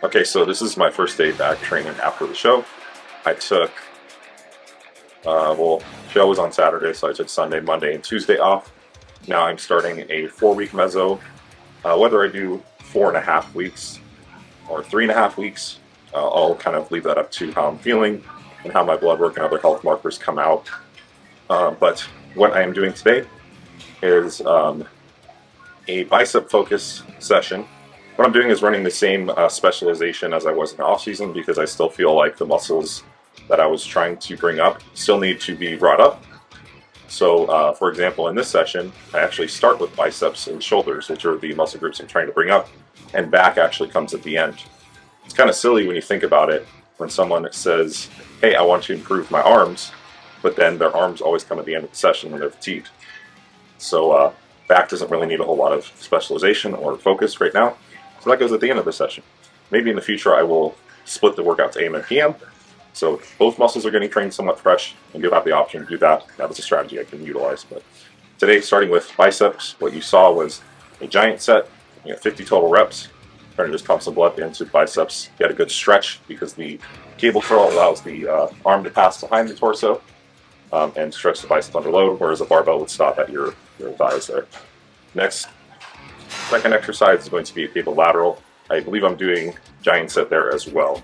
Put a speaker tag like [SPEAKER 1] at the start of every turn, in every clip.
[SPEAKER 1] Okay, so this is my first day back training after the show. I took, show was on Saturday, so I took Sunday, Monday, and Tuesday off. Now I'm starting a 4-week meso. Whether I do 4.5 weeks or 3.5 weeks, I'll kind of leave that up to how I'm feeling and how my blood work and other health markers come out. But what I am doing today is a bicep focus session. What I'm doing is running the same specialization as I was in the off season because I still feel like the muscles that I was trying to bring up still need to be brought up. So for example, in this session, I actually start with biceps and shoulders, which are the muscle groups I'm trying to bring up, and back actually comes at the end. It's kind of silly when you think about it, when someone says, hey, I want to improve my arms, but then their arms always come at the end of the session when they're fatigued. So back doesn't really need a whole lot of specialization or focus right now. So that goes at the end of the session. Maybe in the future I will split the workout to AM and PM. So both muscles are getting trained somewhat fresh, and you'll have the option to do that. That was a strategy I can utilize. But today, starting with biceps, what you saw was a giant set, 50 total reps. Trying to just pump some blood into biceps, get a good stretch because the cable curl allows the arm to pass behind the torso and stretch the bicep under load, whereas a barbell would stop at your thighs there. Next, second exercise is going to be a cable lateral. I believe I'm doing giant set there as well.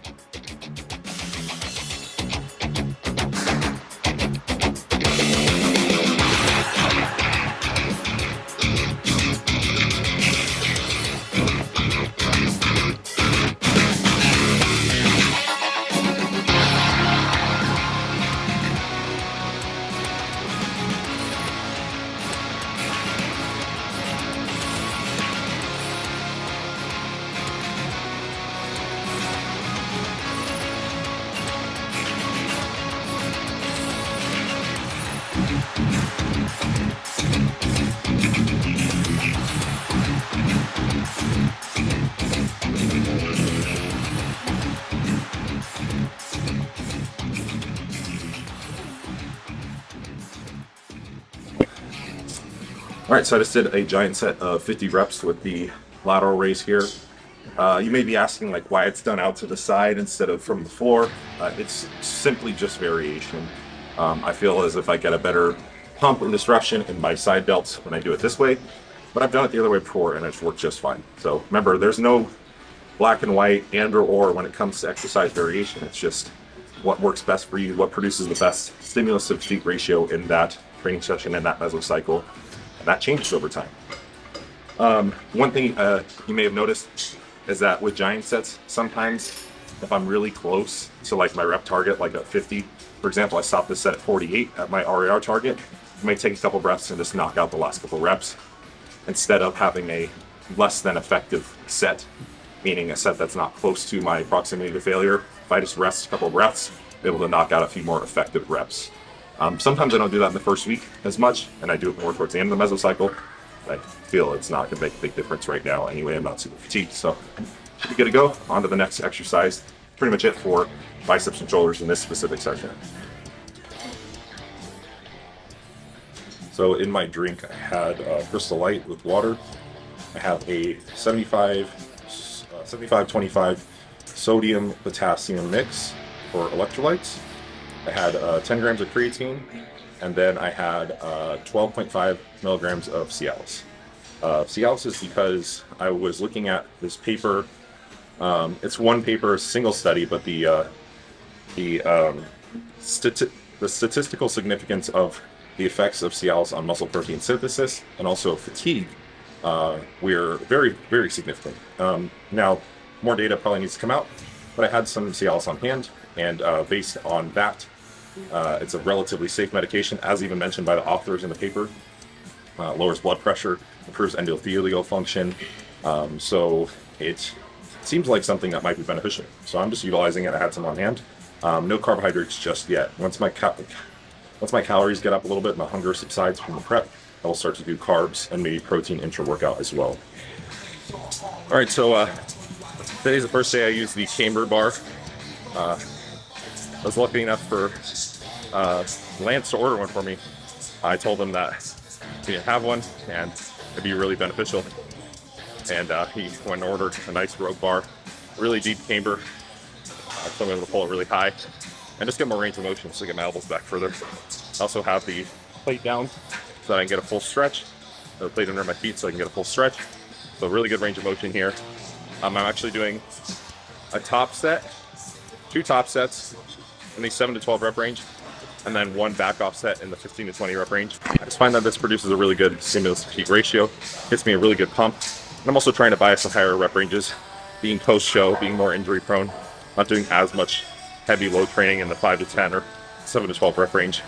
[SPEAKER 1] All right, so I just did a giant set of 50 reps with the lateral raise here. You may be asking like why it's done out to the side instead of from the floor. It's simply just variation. I feel as if I get a better pump and disruption in my side delts when I do it this way, but I've done it the other way before and it's worked just fine. So remember, there's no black and white and or when it comes to exercise variation. It's just what works best for you, what produces the best stimulus to fatigue ratio in that training session and that mesocycle. And that changes over time. One thing you may have noticed is that with giant sets, sometimes if I'm really close to like my rep target, like at 50, for example, I stopped this set at 48 at my RAR target, I may take a couple breaths and just knock out the last couple reps instead of having a less than effective set, meaning a set that's not close to my proximity to failure. If I just rest a couple breaths, I'm able to knock out a few more effective reps. Sometimes I don't do that in the first week as much, and I do it more towards the end of the mesocycle. I feel it's not going to make a big difference right now anyway. I'm not super fatigued, so should be good to go. On to the next exercise. Pretty much it for biceps and shoulders in this specific session. So in my drink, I had Crystal Light with water. I have a 75-25 sodium potassium mix for electrolytes. I had 10 grams of creatine, and then I had 12.5 milligrams of Cialis. Cialis is because I was looking at this paper. It's one paper, single study, but the statistical significance of the effects of Cialis on muscle protein synthesis and also fatigue were very, very significant. Now, more data probably needs to come out, but I had some Cialis on hand. And based on that, it's a relatively safe medication, as even mentioned by the authors in the paper. Lowers blood pressure, improves endothelial function. So it seems like something that might be beneficial. So I'm just utilizing it. I had some on hand. No carbohydrates just yet. Once my calories get up a little bit, my hunger subsides from the prep, I will start to do carbs and maybe protein intra-workout as well. All right, so today's the first day I used the chamber bar. I was lucky enough for Lance to order one for me. I told him that he didn't have one and it'd be really beneficial. And he went and ordered a nice rogue bar.
[SPEAKER 2] really deep camber, so I'm able to pull it really high and just get more range of motion, so I get my elbows back further. I also have the plate down so that I can get a full stretch, the plate under my feet so I can get a full stretch. So really good range of motion here. I'm actually doing a top set, 2 top sets in the 7 to 12 rep range, and then 1 back off set in the 15 to 20 rep range. I just find that this produces a really good stimulus to peak ratio, gets me a really good pump. And I'm also trying to bias the higher rep ranges, being post-show, being more injury prone, not doing as much heavy load training in the 5 to 10 or 7 to 12 rep range.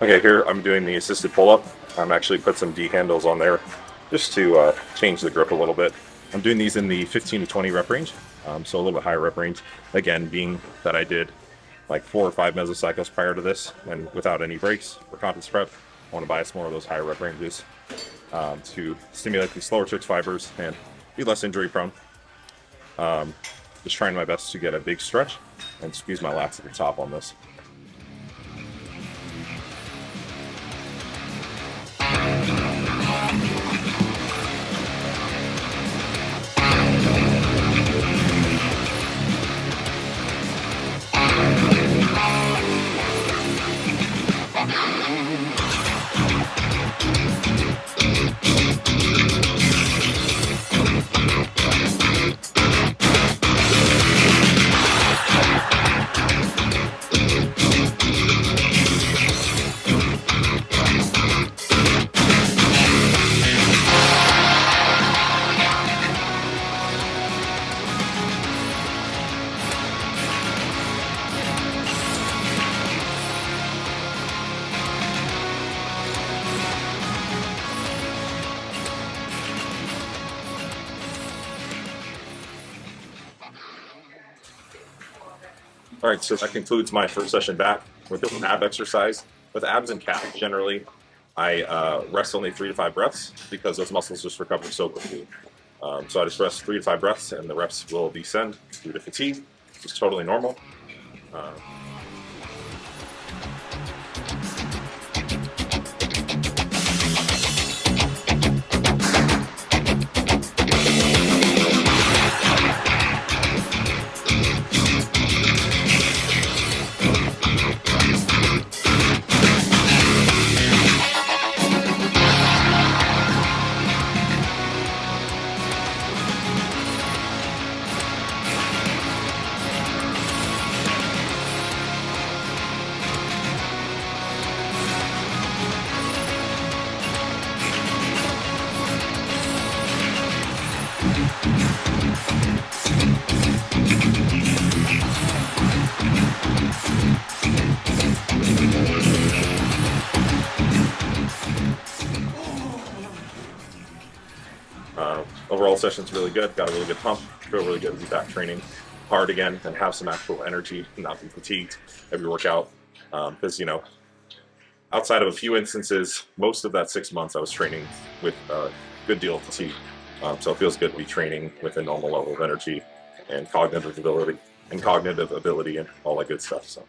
[SPEAKER 2] Okay, here I'm doing the assisted pull-up. I'm actually put some D handles on there just to change the grip a little bit. I'm doing these in the 15 to 20 rep range, so a little bit higher rep range. Again, being that I did like 4 or 5 mesocycles prior to this and without any breaks for conference prep, I want to bias more of those higher rep ranges to stimulate the slower twitch fibers and be less injury prone. Just trying my best to get a big stretch and squeeze my lats at the top on this. All right, so that concludes my first session back with an ab exercise. With abs and calves, generally, I rest only 3 to 5 breaths because those muscles just recover so quickly. So I just rest 3 to 5 breaths, and the reps will descend due to fatigue. It's totally normal. Overall session's really good, got a really good pump, feel really good to be back training hard again and have some actual energy and not be fatigued every workout. Because, you know, outside of a few instances, most of that 6 months I was training with a good deal of fatigue. So it feels good to be training with a normal level of energy and cognitive ability and all that good stuff. So